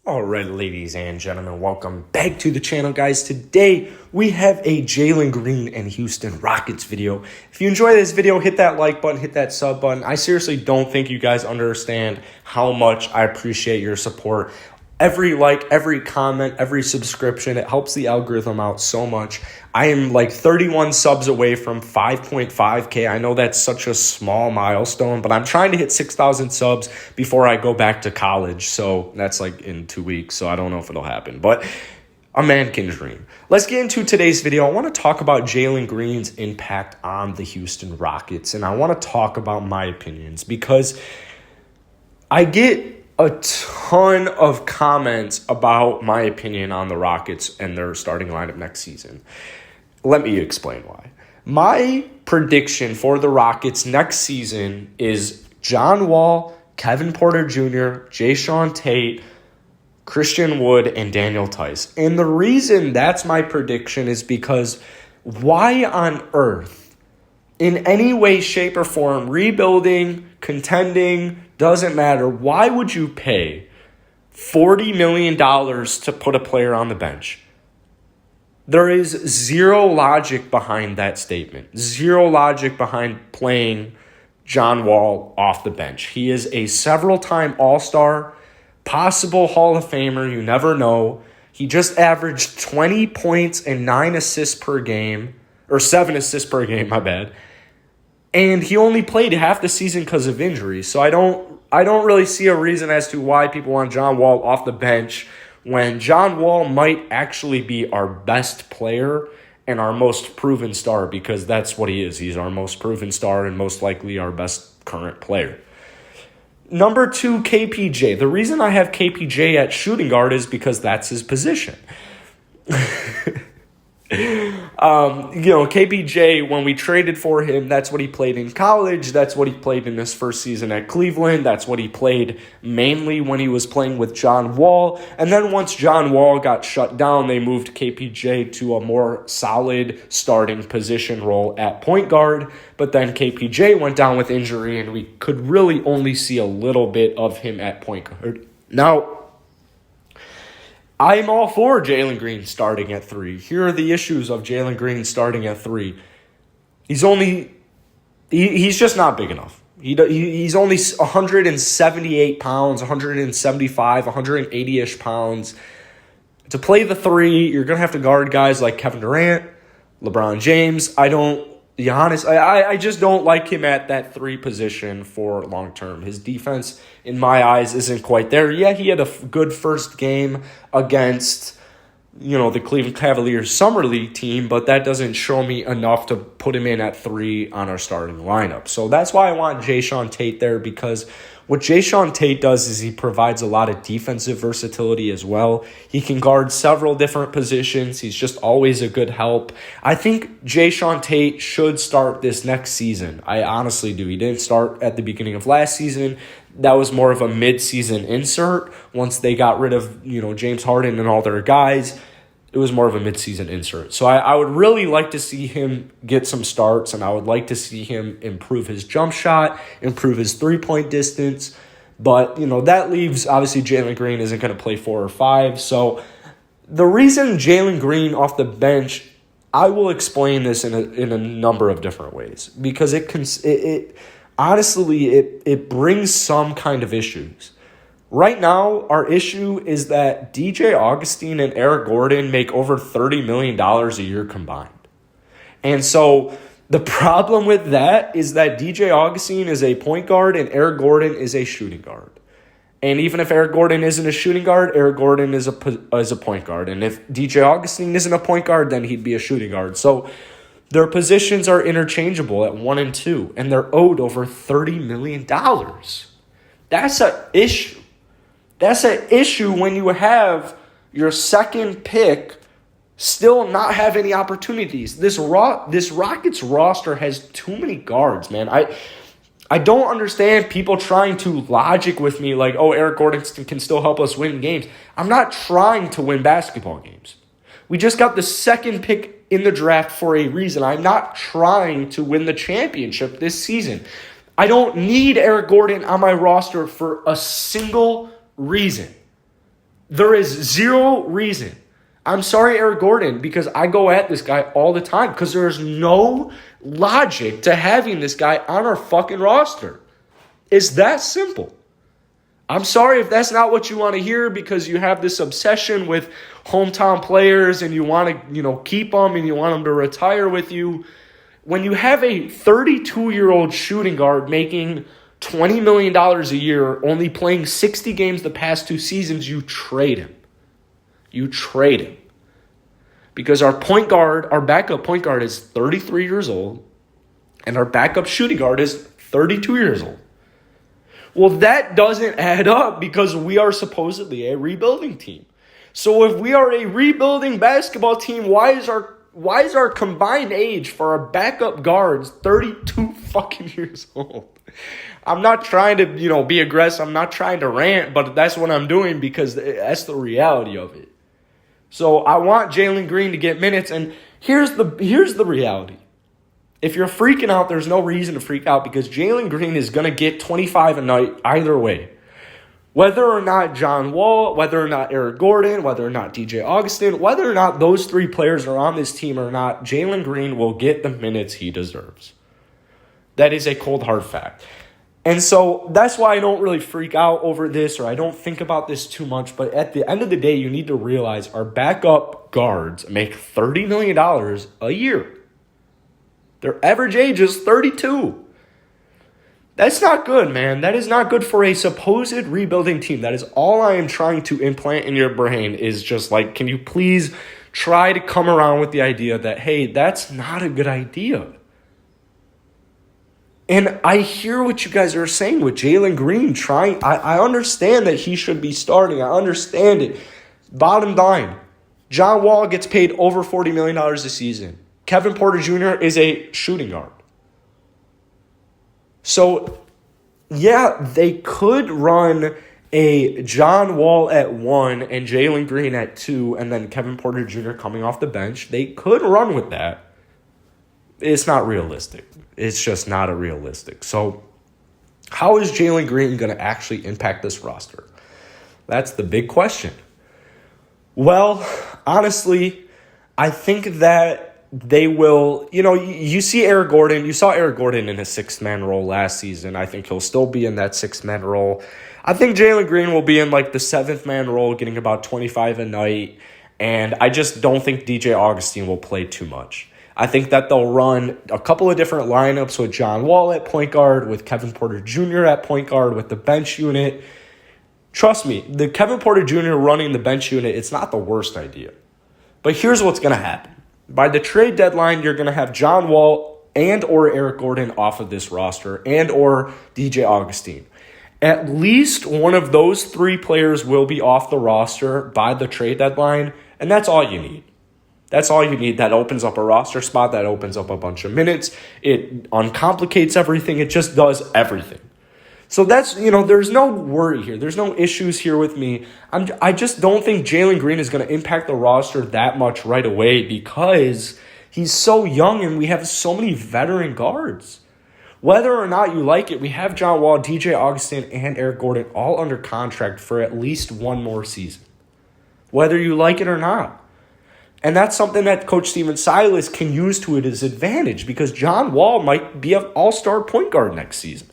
All right, ladies and gentlemen, welcome back to the channel, guys. Today, we have a Jalen Green and Houston Rockets video. If you enjoy this video, hit that like button, hit that sub button. I seriously don't think you guys understand how much I appreciate your support. Every like, every comment, every subscription, it helps the algorithm out so much. I am like 31 subs away from 5.5K. I know that's such a small milestone, but I'm trying to hit 6,000 subs before I go back to college. So that's like in 2 weeks. So I don't know if it'll happen, but a man can dream. Let's get into today's video. I want to talk about Jalen Green's impact on the Houston Rockets. And I want to talk about my opinions because I get a ton of comments about my opinion on the Rockets and their starting lineup next season. Let me explain why. My prediction for the Rockets next season is John Wall, Kevin Porter Jr., Jae'Sean Tate, Christian Wood, and Daniel Tice. And the reason that's my prediction is because why on earth, in any way, shape, or form, rebuilding, contending, doesn't matter, why would you pay $40 million to put a player on the bench? There is zero logic behind that statement. Zero logic behind playing John Wall off the bench. He is a several-time All-Star, possible Hall of Famer, you never know. He just averaged 20 points and 9 assists per game, or 7 assists per game, my bad. And he only played half the season because of injury. So I don't really see a reason as to why people want John Wall off the bench when John Wall might actually be our best player and our most proven star, because that's what he is. He's our most proven star and most likely our best current player. Number 2, KPJ. The reason I have KPJ at shooting guard is because that's his position. KPJ, when we traded for him, that's what he played in college. That's what he played in his first season at Cleveland. That's what he played mainly when he was playing with John Wall. And then once John Wall got shut down, they moved KPJ to a more solid starting position role at point guard. But then KPJ went down with injury, and we could really only see a little bit of him at point guard. Now, I'm all for Jalen Green starting at 3. Here are the issues of Jalen Green starting at 3. He's just not big enough. He's only 178 pounds, 175, 180-ish pounds. To play the 3, you're going to have to guard guys like Kevin Durant, LeBron James. I just don't like him at that 3 position for long term. His defense, in my eyes, isn't quite there. Yeah, he had a good first game against, the Cleveland Cavaliers Summer League team, but that doesn't show me enough to put him in at 3 on our starting lineup. So that's why I want Jae'Sean Tate there, because what Jae'Sean Tate does is he provides a lot of defensive versatility as well. He can guard several different positions. He's just always a good help. I think Jae'Sean Tate should start this next season. I honestly do. He didn't start at the beginning of last season. That was more of a mid-season insert. Once they got rid of, James Harden and all their guys, it was more of a mid-season insert. So I would really like to see him get some starts, and I would like to see him improve his jump shot, improve his three-point distance. But, that leaves, obviously, Jalen Green isn't going to play 4 or 5. So the reason Jalen Green off the bench, I will explain this in a number of different ways, because it brings some kind of issues. Right now, our issue is that DJ Augustin and Eric Gordon make over $30 million a year combined. And so the problem with that is that DJ Augustin is a point guard and Eric Gordon is a shooting guard. And even if Eric Gordon isn't a shooting guard, Eric Gordon is a point guard. And if DJ Augustin isn't a point guard, then he'd be a shooting guard. So their positions are interchangeable at 1 and 2, and they're owed over $30 million. That's an issue. That's an issue when you have your second pick still not have any opportunities. This Rockets roster has too many guards, man. I don't understand people trying to logic with me like, oh, Eric Gordon can still help us win games. I'm not trying to win basketball games. We just got the second pick in the draft for a reason. I'm not trying to win the championship this season. I don't need Eric Gordon on my roster for a single reason. There is zero reason. I'm sorry, Eric Gordon, because I go at this guy all the time because there's no logic to having this guy on our fucking roster. It's that simple. I'm sorry if that's not what you want to hear because you have this obsession with hometown players and you want to, keep them and you want them to retire with you. When you have a 32-year-old shooting guard making $20 million a year, only playing 60 games the past 2 seasons, you trade him. You trade him. Because our backup point guard is 33 years old, and our backup shooting guard is 32 years old. Well, that doesn't add up because we are supposedly a rebuilding team. So if we are a rebuilding basketball team, why is our combined age for our backup guards 32 fucking years old? I'm not trying to, be aggressive. I'm not trying to rant, but that's what I'm doing because that's the reality of it. So I want Jalen Green to get minutes, and here's the reality. If you're freaking out, there's no reason to freak out because Jalen Green is going to get 25 a night either way. Whether or not John Wall, whether or not Eric Gordon, whether or not DJ Augustin, whether or not those 3 players are on this team or not, Jalen Green will get the minutes he deserves. That is a cold hard fact. And so that's why I don't really freak out over this or I don't think about this too much. But at the end of the day, you need to realize our backup guards make $30 million a year. Their average age is 32. That's not good, man. That is not good for a supposed rebuilding team. That is all I am trying to implant in your brain is just like, can you please try to come around with the idea that, hey, that's not a good idea. And I hear what you guys are saying with Jalen Green trying. I understand that he should be starting. I understand it. Bottom line, John Wall gets paid over $40 million a season. Kevin Porter Jr. is a shooting guard. So, yeah, they could run a John Wall at 1 and Jalen Green at 2 and then Kevin Porter Jr. coming off the bench. They could run with that. It's not realistic. It's just not a realistic. So how is Jalen Green going to actually impact this roster? That's the big question. Well, honestly, I think that they will, you see Eric Gordon. You saw Eric Gordon in his 6-man role last season. I think he'll still be in that 6-man role. I think Jalen Green will be in like the 7th-man role, getting about 25 a night. And I just don't think DJ Augustin will play too much. I think that they'll run a couple of different lineups with John Wall at point guard, with Kevin Porter Jr. at point guard, with the bench unit. Trust me, the Kevin Porter Jr. running the bench unit, it's not the worst idea. But here's what's going to happen. By the trade deadline, you're going to have John Wall and or Eric Gordon off of this roster and or DJ Augustin. At least one of those 3 players will be off the roster by the trade deadline, and that's all you need. That's all you need. That opens up a roster spot. That opens up a bunch of minutes. It uncomplicates everything. It just does everything. So that's, there's no worry here. There's no issues here with me. I just don't think Jalen Green is going to impact the roster that much right away because he's so young and we have so many veteran guards. Whether or not you like it, we have John Wall, DJ Augustin, and Eric Gordon all under contract for at least 1 more season. Whether you like it or not. And that's something that Coach Steven Silas can use to his advantage because John Wall might be an all-star point guard next season.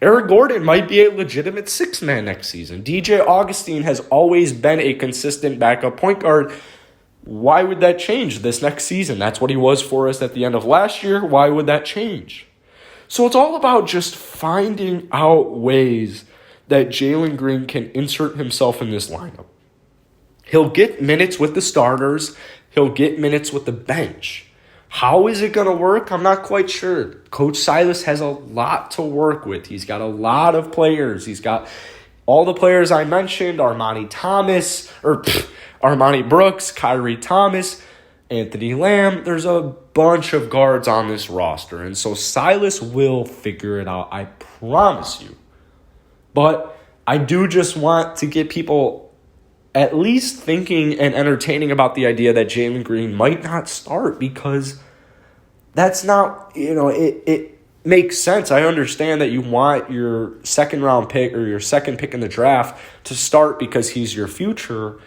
Eric Gordon might be a legitimate 6-man next season. DJ Augustin has always been a consistent backup point guard. Why would that change this next season? That's what he was for us at the end of last year. Why would that change? So it's all about just finding out ways that Jalen Green can insert himself in this lineup. He'll get minutes with the starters. He'll get minutes with the bench. How is it going to work? I'm not quite sure. Coach Silas has a lot to work with. He's got a lot of players. He's got all the players I mentioned, Armani Brooks, Kyrie Thomas, Anthony Lamb. There's a bunch of guards on this roster. And so Silas will figure it out. I promise you. But I do just want to get people at least thinking and entertaining about the idea that Jalen Green might not start because that's not, makes sense. I understand that you want your second round pick or your second pick in the draft to start because he's your future.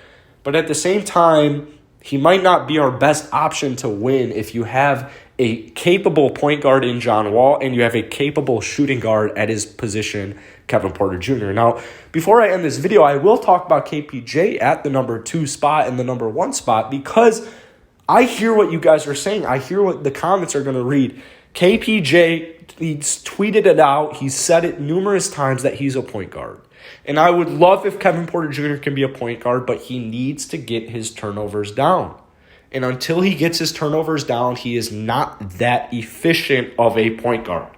But at the same time, he might not be our best option to win if you have a capable point guard in John Wall and you have a capable shooting guard at his position, Kevin Porter Jr. Now, before I end this video, I will talk about KPJ at the number 2 spot and the number 1 spot because I hear what you guys are saying. I hear what the comments are going to read. KPJ, he's tweeted it out. He's said it numerous times that he's a point guard. And I would love if Kevin Porter Jr. can be a point guard, but he needs to get his turnovers down. And until he gets his turnovers down, he is not that efficient of a point guard.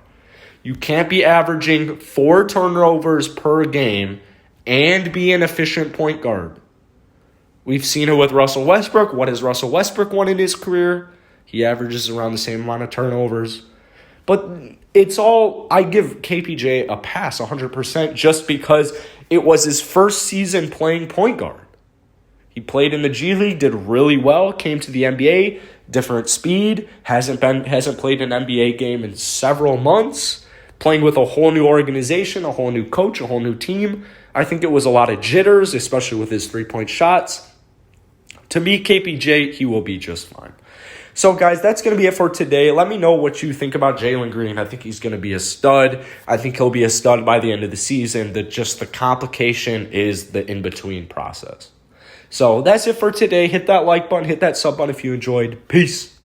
You can't be averaging 4 turnovers per game and be an efficient point guard. We've seen it with Russell Westbrook. What has Russell Westbrook won in his career? He averages around the same amount of turnovers. But it's all, I give KPJ a pass 100% just because it was his first season playing point guard. He played in the G League, did really well, came to the NBA, different speed, hasn't played an NBA game in several months, playing with a whole new organization, a whole new coach, a whole new team. I think it was a lot of jitters, especially with his three-point shots. To me, KPJ, he will be just fine. So, guys, that's going to be it for today. Let me know what you think about Jalen Green. I think he's going to be a stud. I think he'll be a stud by the end of the season. The complication is the in-between process. So, that's it for today. Hit that like button. Hit that sub button if you enjoyed. Peace.